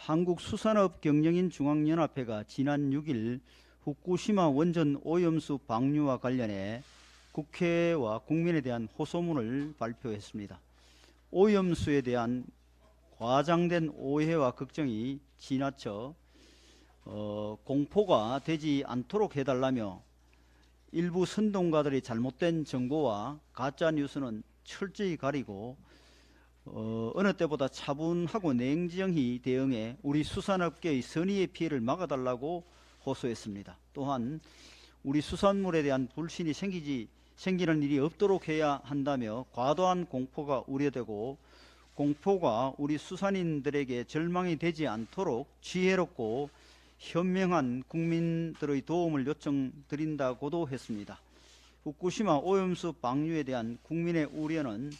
한국수산업경영인중앙연합회가 지난 6일 후쿠시마 원전 오염수 방류와 관련해 국회와 국민에 대한 호소문을 발표했습니다. 오염수에 대한 과장된 오해와 걱정이 지나쳐 공포가 되지 않도록 해달라며 일부 선동가들의 잘못된 정보와 가짜뉴스는 철저히 가리고 어느 때보다 차분하고 냉정히 대응해 우리 수산업계의 선의의 피해를 막아달라고 호소했습니다. 또한 우리 수산물에 대한 불신이 생기는 일이 없도록 해야 한다며 과도한 공포가 우려되고 공포가 우리 수산인들에게 절망이 되지 않도록 지혜롭고 현명한 국민들의 도움을 요청드린다고도 했습니다. 후쿠시마 오염수 방류에 대한 국민의 우려는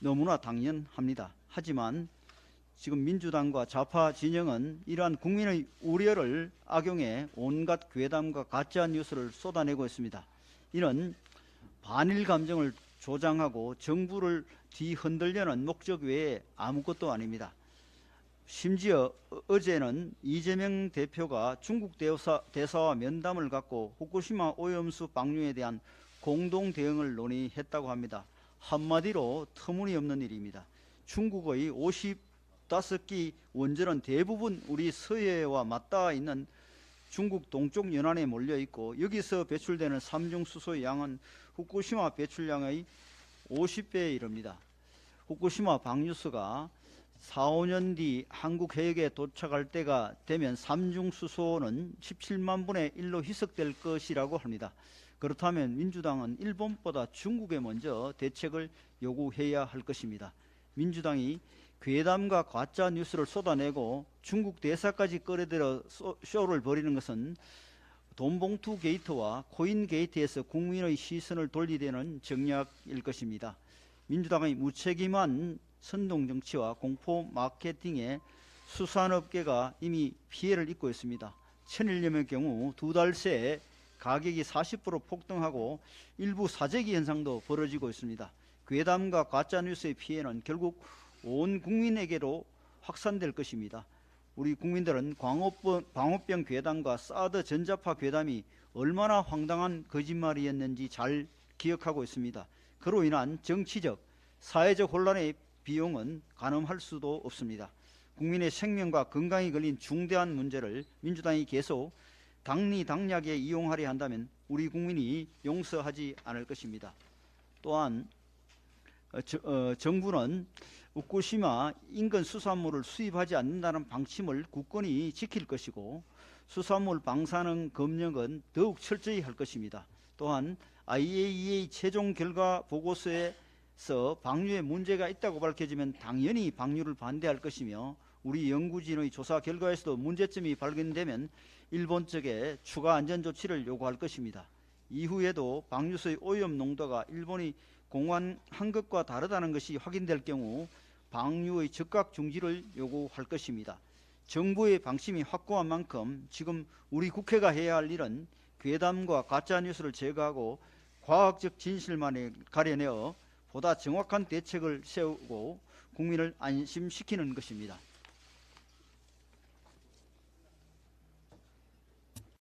너무나 당연합니다. 하지만 지금 민주당과 좌파 진영은 이러한 국민의 우려를 악용해 온갖 괴담과 가짜 뉴스를 쏟아내고 있습니다. 이는 반일 감정을 조장하고 정부를 뒤흔들려는 목적 외에 아무것도 아닙니다. 심지어 어제는 이재명 대표가 중국 대사와 면담을 갖고 후쿠시마 오염수 방류에 대한 공동 대응을 논의했다고 합니다. 한마디로 터무니없는 일입니다. 중국의 55기 원전은 대부분 우리 서해와 맞닿아 있는 중국 동쪽 연안에 몰려 있고 여기서 배출되는 삼중수소의 양은 후쿠시마 배출량의 50배에 이릅니다. 후쿠시마 방류수가 4, 5년 뒤 한국 해역에 도착할 때가 되면 삼중수소는 17만 분의 1로 희석될 것이라고 합니다. 그렇다면 민주당은 일본보다 중국에 먼저 대책을 요구해야 할 것입니다. 민주당이 괴담과 가짜 뉴스를 쏟아내고 중국 대사까지 끌어들여 쇼를 벌이는 것은 돈봉투 게이트와 코인 게이트에서 국민의 시선을 돌리려는 정략일 것입니다. 민주당의 무책임한 선동정치와 공포 마케팅에 수산업계가 이미 피해를 입고 있습니다. 천일염의 경우 2달 새 가격이 40% 폭등하고 일부 사재기 현상도 벌어지고 있습니다. 괴담과 가짜뉴스의 피해는 결국 온 국민에게로 확산될 것입니다. 우리 국민들은 광우병 괴담과 사드 전자파 괴담이 얼마나 황당한 거짓말이었는지 잘 기억하고 있습니다. 그로 인한 정치적, 사회적 혼란의 비용은 가늠할 수도 없습니다. 국민의 생명과 건강이 걸린 중대한 문제를 민주당이 계속 당리당략에 이용하려 한다면 우리 국민이 용서하지 않을 것입니다. 또한 정부는 후쿠시마 인근 수산물을 수입하지 않는다는 방침을 굳건히 지킬 것이고 수산물 방사능 검역은 더욱 철저히 할 것입니다. 또한 IAEA 최종 결과 보고서에서 방류에 문제가 있다고 밝혀지면 당연히 방류를 반대할 것이며 우리 연구진의 조사 결과에서도 문제점이 발견되면 일본 측에 추가 안전 조치를 요구할 것입니다. 이후에도 방류수의 오염 농도가 일본이 공언한 것과 다르다는 것이 확인될 경우 방류의 즉각 중지를 요구할 것입니다. 정부의 방침이 확고한 만큼 지금 우리 국회가 해야 할 일은 괴담과 가짜뉴스를 제거하고 과학적 진실만을 가려내어 보다 정확한 대책을 세우고 국민을 안심시키는 것입니다.